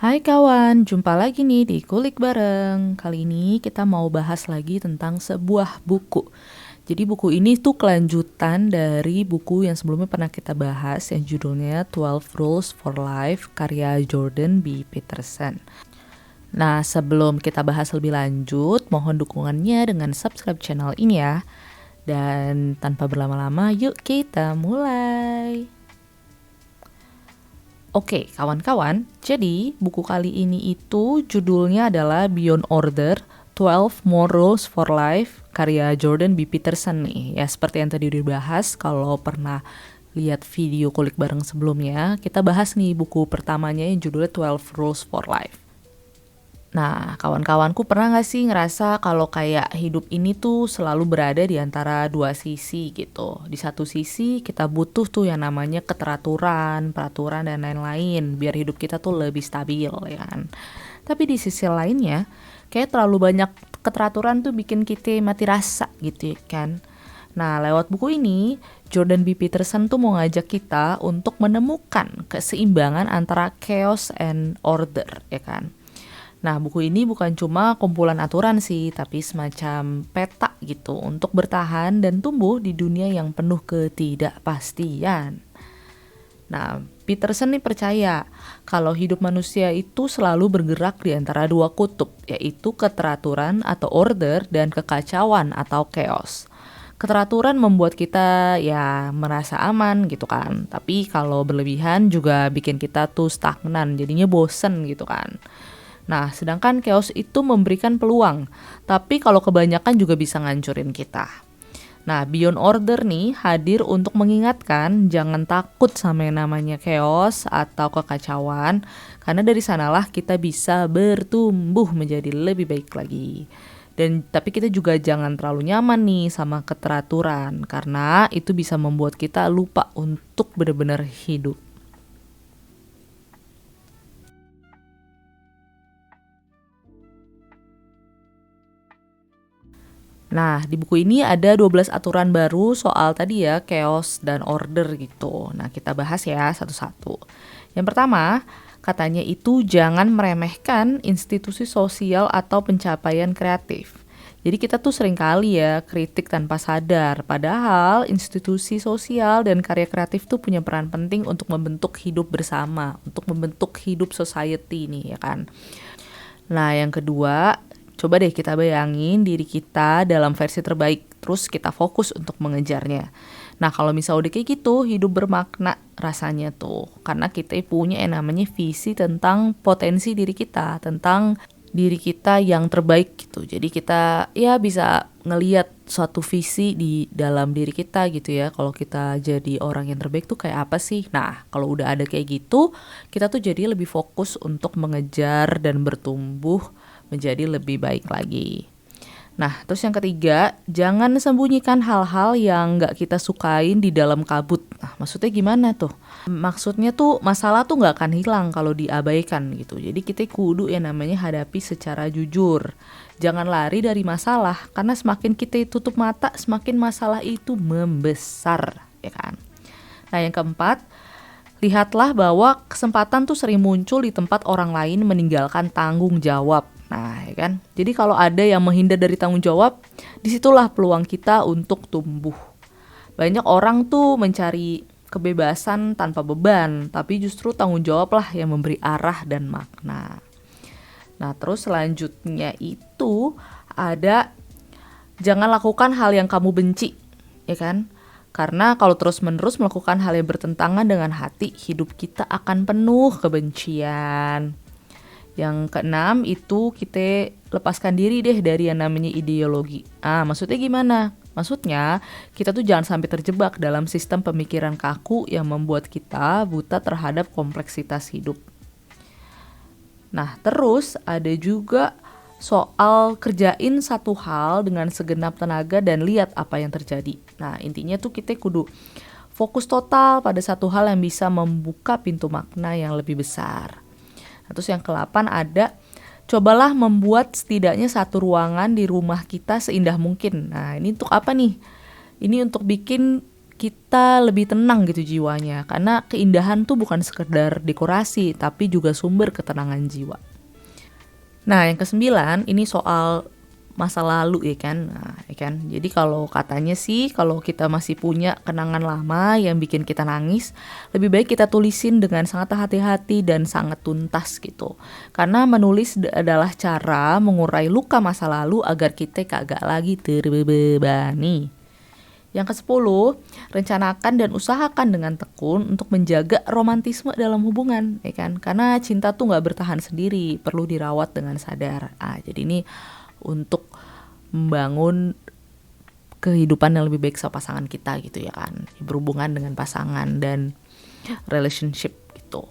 Hai kawan, jumpa lagi nih di Kulik Bareng. Kali ini kita mau bahas lagi tentang sebuah buku. Jadi buku ini tuh kelanjutan dari buku yang sebelumnya pernah kita bahas yang judulnya 12 Rules for Life karya Jordan B. Peterson. Nah, sebelum kita bahas lebih lanjut, mohon dukungannya dengan subscribe channel ini ya. Dan tanpa berlama-lama, yuk kita mulai. Oke, kawan-kawan, jadi buku kali ini itu judulnya adalah Beyond Order, 12 More Rules for Life, karya Jordan B. Peterson nih. Ya, seperti yang tadi dibahas, kalau pernah lihat video kulik bareng sebelumnya, kita bahas nih buku pertamanya yang judulnya 12 Rules for Life. Nah, kawan-kawanku pernah gak sih ngerasa kalau kayak hidup ini tuh selalu berada di antara dua sisi gitu. Di satu sisi kita butuh tuh yang namanya keteraturan, peraturan, dan lain-lain biar hidup kita tuh lebih stabil ya kan. Tapi di sisi lainnya, kayak terlalu banyak keteraturan tuh bikin kita mati rasa gitu ya kan. Nah, lewat buku ini, Jordan B. Peterson tuh mau ngajak kita untuk menemukan keseimbangan antara chaos and order ya kan. Nah, buku ini bukan cuma kumpulan aturan sih, tapi semacam peta gitu untuk bertahan dan tumbuh di dunia yang penuh ketidakpastian. Nah, Peterson nih percaya kalau hidup manusia itu selalu bergerak di antara dua kutub, yaitu keteraturan atau order dan kekacauan atau chaos. Keteraturan membuat kita ya merasa aman gitu kan, tapi kalau berlebihan juga bikin kita tuh stagnan, jadinya bosen gitu kan. Nah, sedangkan chaos itu memberikan peluang, tapi kalau kebanyakan juga bisa ngancurin kita. Nah, Beyond Order nih hadir untuk mengingatkan jangan takut sama yang namanya chaos atau kekacauan, karena dari sanalah kita bisa bertumbuh menjadi lebih baik lagi. Dan tapi kita juga jangan terlalu nyaman nih sama keteraturan, karena itu bisa membuat kita lupa untuk benar-benar hidup. Nah, di buku ini ada 12 aturan baru soal tadi ya, chaos dan order gitu. Nah, kita bahas ya satu-satu. Yang pertama, katanya itu jangan meremehkan institusi sosial atau pencapaian kreatif. Jadi kita tuh sering kali ya kritik tanpa sadar, padahal institusi sosial dan karya kreatif tuh punya peran penting untuk membentuk hidup bersama, untuk membentuk hidup society nih ya kan. Nah, yang kedua, coba deh kita bayangin diri kita dalam versi terbaik, terus kita fokus untuk mengejarnya. Nah, kalau misalnya udah kayak gitu, hidup bermakna rasanya tuh. Karena kita punya yang namanya visi tentang potensi diri kita, tentang diri kita yang terbaik gitu. Jadi kita ya bisa ngelihat suatu visi di dalam diri kita gitu ya. Kalau kita jadi orang yang terbaik tuh kayak apa sih? Nah, kalau udah ada kayak gitu, kita tuh jadi lebih fokus untuk mengejar dan bertumbuh menjadi lebih baik lagi. Nah, terus yang ketiga, jangan sembunyikan hal-hal yang gak kita sukain di dalam kabut. Nah, maksudnya gimana tuh? Maksudnya tuh masalah tuh gak akan hilang kalau diabaikan gitu. Jadi kita kudu yang namanya hadapi secara jujur. Jangan lari dari masalah, karena semakin kita tutup mata, semakin masalah itu membesar, ya kan? Nah, yang keempat, lihatlah bahwa kesempatan tuh sering muncul di tempat orang lain meninggalkan tanggung jawab. Nah, ya kan? Jadi kalau ada yang menghindar dari tanggung jawab, disitulah peluang kita untuk tumbuh. Banyak orang tuh mencari kebebasan tanpa beban, tapi justru tanggung jawab lah yang memberi arah dan makna. Nah, terus selanjutnya itu ada jangan lakukan hal yang kamu benci, ya kan? Karena kalau terus-menerus melakukan hal yang bertentangan dengan hati, hidup kita akan penuh kebencian. Yang keenam itu kita lepaskan diri deh dari yang namanya ideologi. Maksudnya gimana? Maksudnya kita tuh jangan sampai terjebak dalam sistem pemikiran kaku yang membuat kita buta terhadap kompleksitas hidup. Nah, terus ada juga soal kerjain satu hal dengan segenap tenaga dan lihat apa yang terjadi. Nah, intinya tuh kita kudu fokus total pada satu hal yang bisa membuka pintu makna yang lebih besar. Terus yang ke-8 ada, cobalah membuat setidaknya satu ruangan di rumah kita seindah mungkin. Nah, ini untuk apa nih? Ini untuk bikin kita lebih tenang gitu jiwanya. Karena keindahan tuh bukan sekedar dekorasi, tapi juga sumber ketenangan jiwa. Nah, yang kesembilan ini soal masa lalu ya kan. Nah, ya kan. Jadi kalau katanya sih kalau kita masih punya kenangan lama yang bikin kita nangis, lebih baik kita tulisin dengan sangat hati-hati dan sangat tuntas gitu. Karena menulis adalah cara mengurai luka masa lalu agar kita kagak lagi terbebani. Yang ke-10, rencanakan dan usahakan dengan tekun untuk menjaga romantisme dalam hubungan, ya kan? Karena cinta tuh nggak bertahan sendiri, perlu dirawat dengan sadar. Jadi ini untuk membangun kehidupan yang lebih baik sama pasangan kita gitu ya kan, berhubungan dengan pasangan dan relationship gitu.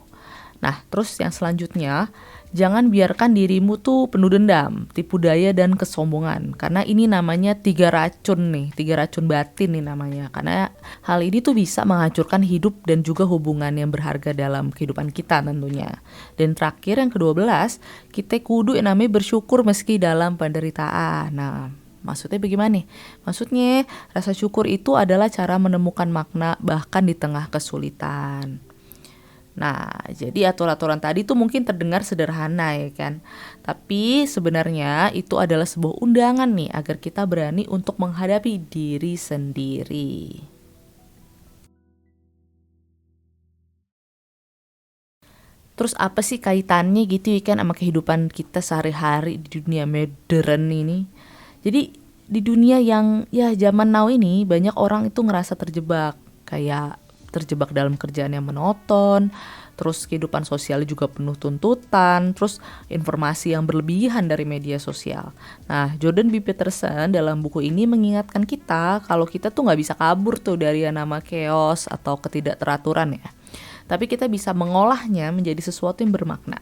Nah, terus yang selanjutnya, jangan biarkan dirimu tuh penuh dendam, tipu daya dan kesombongan. Karena ini namanya 3 racun nih, 3 racun batin nih namanya. Karena hal ini tuh bisa menghancurkan hidup dan juga hubungan yang berharga dalam kehidupan kita tentunya. Dan terakhir yang ke-12, kita kudu yang namanya bersyukur meski dalam penderitaan. Nah, maksudnya bagaimana nih? Maksudnya rasa syukur itu adalah cara menemukan makna bahkan di tengah kesulitan. Nah, jadi aturan-aturan tadi tuh mungkin terdengar sederhana ya kan. Tapi sebenarnya itu adalah sebuah undangan nih agar kita berani untuk menghadapi diri sendiri. Terus apa sih kaitannya gitu ya kan sama kehidupan kita sehari-hari di dunia modern ini? Jadi di dunia yang ya zaman now ini banyak orang itu ngerasa terjebak. Kayak terjebak dalam kerjaan yang monoton, terus kehidupan sosial juga penuh tuntutan, terus informasi yang berlebihan dari media sosial. Nah, Jordan B. Peterson dalam buku ini mengingatkan kita kalau kita tuh nggak bisa kabur tuh dari yang nama chaos atau ketidakteraturan ya. Tapi kita bisa mengolahnya menjadi sesuatu yang bermakna.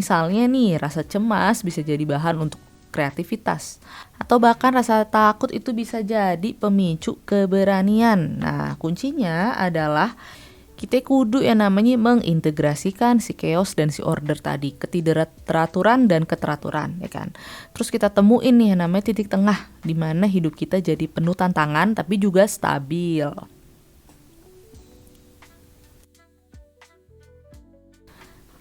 Misalnya nih, rasa cemas bisa jadi bahan untuk kreativitas. Atau bahkan rasa takut itu bisa jadi pemicu keberanian. Nah, kuncinya adalah kita kudu yang namanya mengintegrasikan si chaos dan si order tadi, ketidakteraturan dan keteraturan, ya kan. Terus kita temuin nih yang namanya titik tengah di mana hidup kita jadi penuh tantangan tapi juga stabil.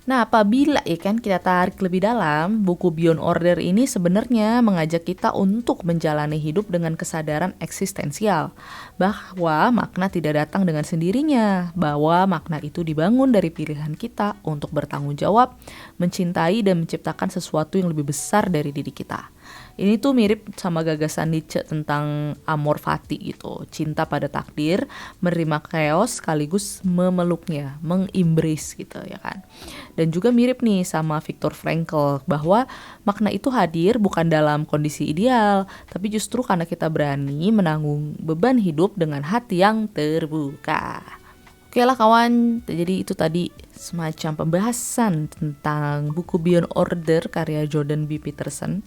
Nah, apabila ya kan kita tarik lebih dalam, buku Beyond Order ini sebenarnya mengajak kita untuk menjalani hidup dengan kesadaran eksistensial, bahwa makna tidak datang dengan sendirinya, bahwa makna itu dibangun dari pilihan kita untuk bertanggung jawab, mencintai dan menciptakan sesuatu yang lebih besar dari diri kita. Ini tuh mirip sama gagasan Nietzsche tentang amor fati gitu, cinta pada takdir, menerima chaos sekaligus memeluknya, mengembrace gitu ya kan. Dan juga mirip nih sama Viktor Frankl bahwa makna itu hadir bukan dalam kondisi ideal, tapi justru karena kita berani menanggung beban hidup dengan hati yang terbuka. Oke lah kawan, jadi itu tadi semacam pembahasan tentang buku Beyond Order karya Jordan B. Peterson.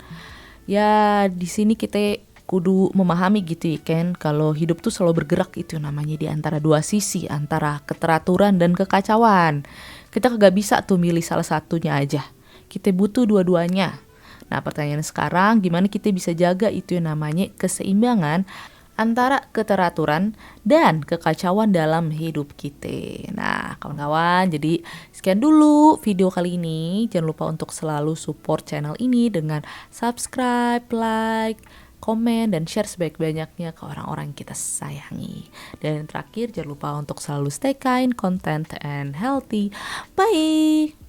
Ya di sini kita kudu memahami gitu ya kan, kalau hidup tuh selalu bergerak itu namanya di antara dua sisi, antara keteraturan dan kekacauan. Kita kagak bisa tuh milih salah satunya aja, kita butuh dua-duanya. Nah pertanyaan sekarang, gimana kita bisa jaga itu yang namanya keseimbangan antara keteraturan dan kekacauan dalam hidup kita. Nah kawan-kawan, jadi sekian dulu video kali ini. Jangan lupa untuk selalu support channel ini dengan subscribe, like, komen, dan share sebaik-banyaknya ke orang-orang yang kita sayangi. Dan yang terakhir, jangan lupa untuk selalu stay kind, content, and healthy. Bye!